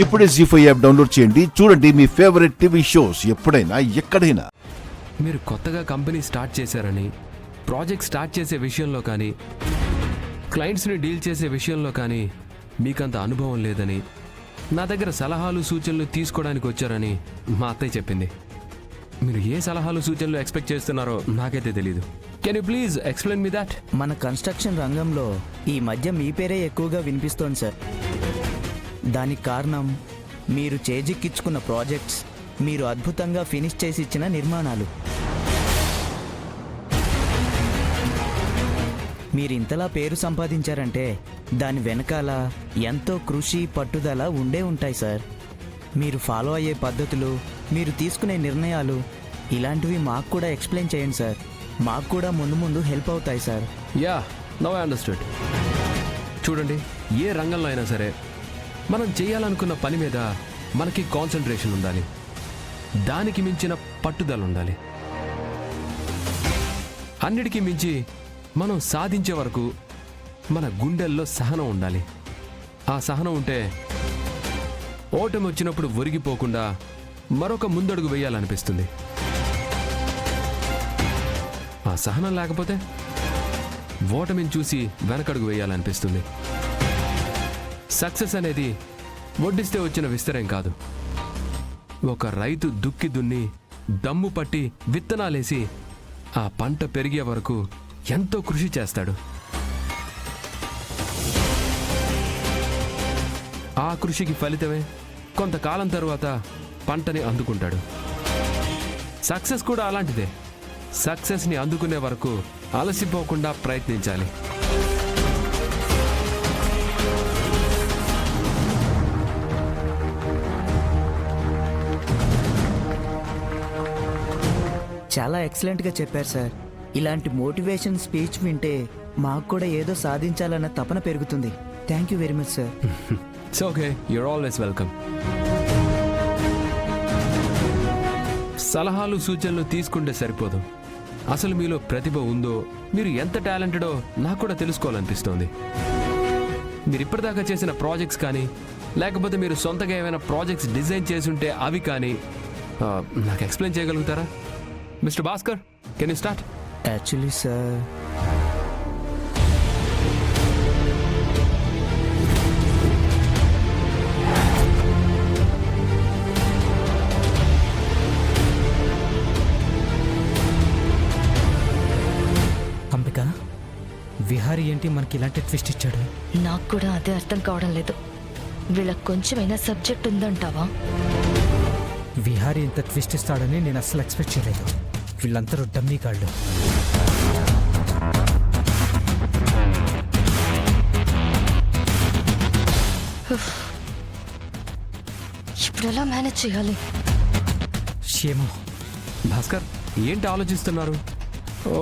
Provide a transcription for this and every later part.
ఇప్పుడే జీ5 app download చేయండి. చూడండి మీ ఫేవరెట్ టీవీ షోస్ ఎప్పుడైనా ఎక్కడైనా. మీరు కొత్తగా కంపెనీ స్టార్ట్ చేశారని, ప్రాజెక్ట్ స్టార్ట్ చేసే విషయంలో కానీ, క్లయింట్స్ని డీల్ చేసే విషయంలో కానీ మీకంత అనుభవం లేదని, నా దగ్గర సలహాలు సూచనలు తీసుకోవడానికి వచ్చారని మా అత్తయ్య చెప్పింది. మీరు ఏ సలహాలు సూచనలు ఎక్స్పెక్ట్ చేస్తున్నారో నాకైతే తెలీదు. Can you please explain me that? మన కన్స్ట్రక్షన్ రంగంలో ఈ మధ్య మీ పేరే ఎక్కువగా వినిపిస్తోంది సార్. దానికి కారణం మీరు చేజిక్కించుకున్న ప్రాజెక్ట్స్, మీరు అద్భుతంగా ఫినిష్ చేసి ఇచ్చిన నిర్మాణాలు. మీరు ఇంతలా పేరు సంపాదించారంటే దాని వెనకాల ఎంతో కృషి, పట్టుదల ఉండే ఉంటాయి సార్. మీరు ఫాలో అయ్యే పద్ధతులు, మీరు తీసుకునే నిర్ణయాలు, ఇలాంటివి మాకు కూడా ఎక్స్ప్లెయిన్ చేయండి సార్. మాకు కూడా ముందు ముందు హెల్ప్ అవుతాయి sir. Yeah, now I understood. చూడండి, ఏ రంగంలో అయినా సరే మనం చేయాలనుకున్న పని మీద మనకి కాన్సన్ట్రేషన్ ఉండాలి, దానికి మించిన పట్టుదల ఉండాలి. అన్నిటికీ మించి మనం సాధించే వరకు మన గుండెల్లో సహనం ఉండాలి. ఆ సహనం ఉంటే ఓటమి వచ్చినప్పుడు ఒరిగిపోకుండా మరొక ముందడుగు వేయాలనిపిస్తుంది. ఆ సహనం లేకపోతే ఓటమిని చూసి వెనకడుగు వేయాలనిపిస్తుంది. సక్సెస్ అనేది వడ్డిస్తే వచ్చిన విస్తరేం కాదు. ఒక రైతు దుక్కి దున్ని, దమ్ము పట్టి, విత్తనాలేసి ఆ పంట పెరిగే వరకు ఎంతో కృషి చేస్తాడు. ఆ కృషికి ఫలితమే కొంతకాలం తరువాత పంటని అందుకుంటాడు. సక్సెస్ కూడా అలాంటిదే. సక్సెస్ని అందుకునే వరకు అలసిపోకుండా ప్రయత్నించాలి. చాలా ఎక్సలెంట్గా చెప్పారు సార్. ఇలాంటి మోటివేషన్ స్పీచ్ వింటే మాకు కూడా ఏదో సాధించాలన్న తపన పెరుగుతుంది. Thank you very much sir. It's okay, you're always welcome. సలహాలు సూచనలు తీసుకుంటే సరిపోదు. అసలు మీలో ప్రతిభ ఉందో, మీరు ఎంత టాలెంటెడో నాకు కూడా తెలుసుకోవాలనిపిస్తోంది. మీరు ఇప్పటిదాకా చేసిన ప్రాజెక్ట్స్ కానీ, లేకపోతే మీరు సొంతగా ఏమైనా ప్రాజెక్ట్స్ డిజైన్ చేసి ఉంటే అవి కానీ నాకు ఎక్స్ప్లెయిన్ చేయగలుగుతారా? Mister Bhaskar, can you start? Actually sir, Ambika, Vihari ఏంటి మనకి ఇలాంటి ట్విస్ట్ ఇచ్చాడు? నాకు కూడా అదే అర్థం కావడం లేదు. వీళ్ళకి కొంచెమైనా సబ్జెక్ట్ ఉందంటావా? విహారీ ఇంత ట్విస్ట్ ఇస్తాడని నేను అస్సలు ఎక్స్పెక్ట్ చేయలేదు. వీళ్ళందరూ డమ్మీ కాళ్ళు. ఇప్పుడు ఎలా మేనేజ్ చేయాలి? క్షేమం. భాస్కర్, ఏంటి ఆలోచిస్తున్నారు? ఓ,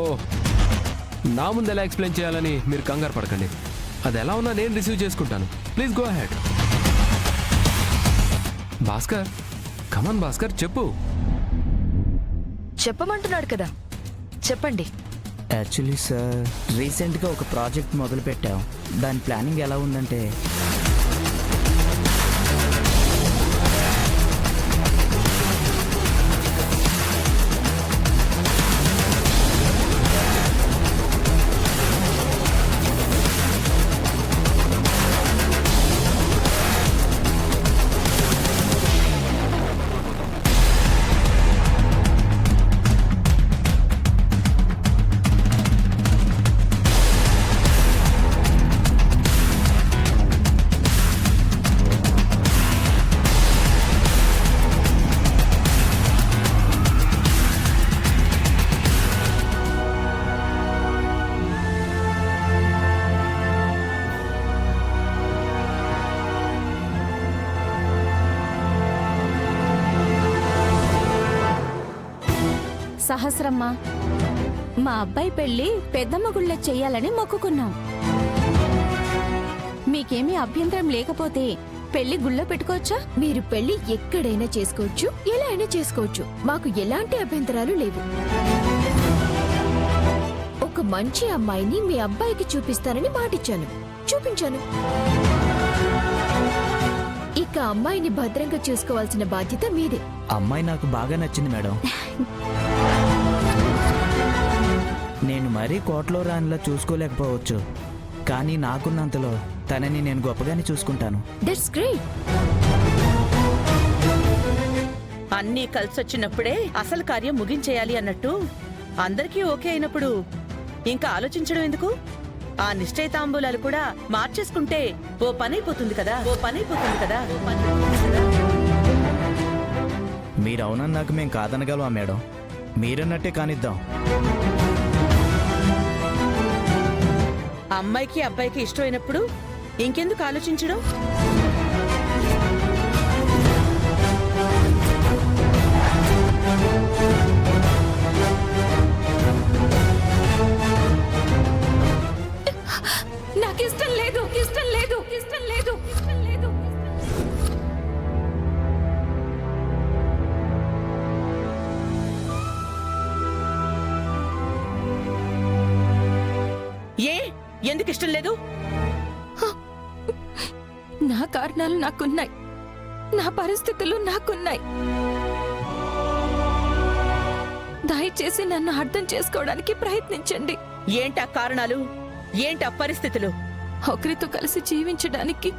నా ముందు ఎలా ఎక్స్ప్లెయిన్ చేయాలని మీరు కంగారు పడకండి. అది ఎలా ఉన్నా నేను రిసీవ్ చేసుకుంటాను. Please go ahead. Bhaskar, come on Bhaskar, చెప్పు. చెప్పమంటున్నాడు కదా, చెప్పండి. యాక్చువల్లీ సార్, రీసెంట్గా ఒక ప్రాజెక్ట్ మొదలు పెట్టాం. దాని ప్లానింగ్ ఎలా ఉందంటే, సహస్రమ్మ, మా అబ్బాయి పెళ్లి పెద్దమ్మ గుళ్ళో చెయ్యాలని మొక్కుకున్నాం. మీకేమీ అభ్యంతరం లేకపోతే పెళ్లి గుళ్ళో పెట్టుకోవచ్చా? మీరు పెళ్లి ఎక్కడైనా చేసుకోవచ్చు, ఎలా అయినా చేసుకోవచ్చు. మాకు ఎలాంటి అభ్యంతరాలు లేవు. ఒక మంచి అమ్మాయిని మీ అబ్బాయికి చూపిస్తానని మాటిచ్చాను, చూపించాను. ఇక అమ్మాయిని భద్రంగా చూసుకోవాల్సిన బాధ్యత మీదే. అమ్మాయి నాకు బాగా నచ్చింది మేడం. నేను మరీ కోట్లో రానిలా చూసుకోలేకపోవచ్చు, కానీ నాకున్నంతలో తనని నేను గొప్పగానే చూసుకుంటాను. That's great. అన్నీ కలిసొచ్చినప్పుడే అసలు కార్యం ముగించేయాలి అన్నట్టు అందరికీ ఓకే అయినప్పుడు ఇంకా ఆలోచించడం ఎందుకు? ఆ నిశ్చయితాంబూలాలు కూడా మార్చేసుకుంటే ఓ పనైపోతుంది కదా. మీరు అవునన్నాక మేం కాదనగలవా మేడం? మీరన్నట్టే కానిద్దాం. అమ్మాయికి అబ్బాయికి ఇష్టమైనప్పుడు ఇంకెందుకు ఆలోచించడం? నాకు ఇష్టం లేదు, ఇష్టం లేదు, ఇష్టం లేదు, ఇష్టం లేదు. ఎందుకు ఇష్టం లేదు? నా కారణాలు నాకున్నాయి, నా పరిస్థితులు నాకున్నాయి. దయచేసి నన్ను అర్థం చేసుకోవడానికి ప్రయత్నించండి. ఏంటా కారణాలు, ఏంటా పరిస్థితులు? ఒకరితో కలిసి జీవించడానికి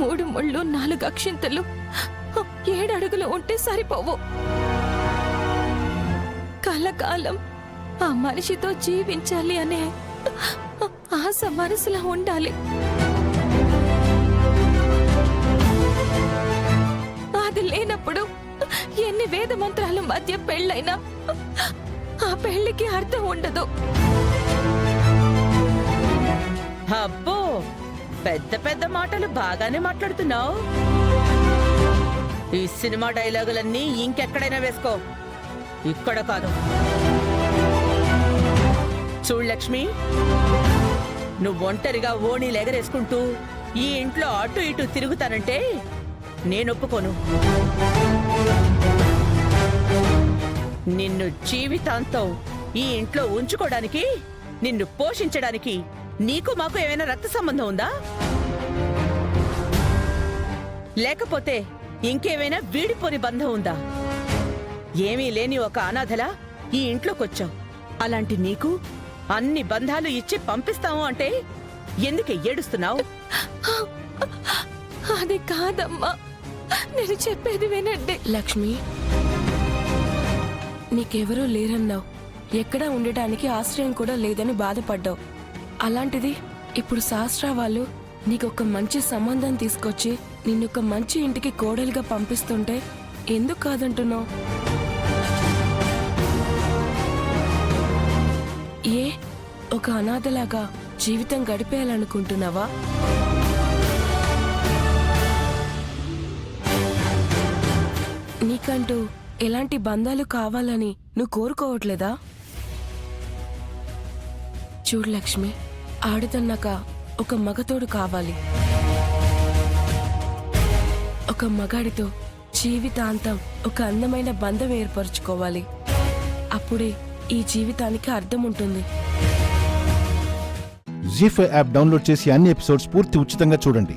3 ముళ్ళు 4 అక్షింతలు 7 అడుగులు ఉంటే సరిపోవు. కలకాలం ఆ మనిషితో జీవించాలి అనే ఆశ మనసులో ఉండాలి. అది లేనప్పుడు ఎన్ని వేద మంత్రాల మధ్య పెళ్ళైనా ఆ పెళ్లికి అర్థం ఉండదు. అబ్బో, పెద్ద పెద్ద మాటలు బాగానే మాట్లాడుతున్నావు. ఈ సినిమా డైలాగులన్నీ ఇంకెక్కడైనా వేసుకో, ఇక్కడ కాదు. చూడు లక్ష్మి, నువ్వు ఒంటరిగా ఓణీలు ఎగరేసుకుంటూ ఈ ఇంట్లో అటు ఇటు తిరుగుతానంటే నేను ఒప్పుకోను. నిన్ను జీవితాంతం ఈ ఇంట్లో ఉంచుకోవడానికి, నిన్ను పోషించడానికి నీకు మాకు ఏమైనా రక్త సంబంధం ఉందా? లేకపోతే ఇంకేమైనా వీడిపోని బంధం ఉందా? ఏమీ లేని ఒక అనాథలా ఈ ఇంట్లోకొచ్చావు. అలాంటి నీకు అన్ని బంధాలు ఇచ్చి పంపిస్తాము అంటే ఎందుకు ఏడుస్తున్నావు? అది కాదమ్మా, నేను చెప్పేది వినండి. లక్ష్మి, నీకెవరూ లేరన్నావు, ఎక్కడా ఉండటానికి ఆశ్రయం కూడా లేదని బాధపడ్డావు. అలాంటిది ఇప్పుడు శాస్త్ర వాళ్ళు నీకొక మంచి సంబంధం తీసుకొచ్చి నిన్నొక మంచి ఇంటికి కోడలుగా పంపిస్తుంటే ఎందుకు కాదంటున్నావు? ఏ ఒక అనాథలాగా జీవితం గడిపేయాలనుకుంటున్నావా? నీకంటూ ఎలాంటి బంధాలు కావాలని నువ్వు కోరుకోవట్లేదా? చూడు లక్ష్మి, ఆడుతన్నాక ఒక మగతోడు కావాలి. ఒక మగాడితో జీవితాంతం ఒక అందమైన బంధం ఏర్పరచుకోవాలి. అప్పుడే ఈ జీవితానికి అర్థం ఉంటుంది. జీ5 యాప్ డౌన్లోడ్ చేసి అన్ని ఎపిసోడ్స్ పూర్తి ఉచితంగా చూడండి.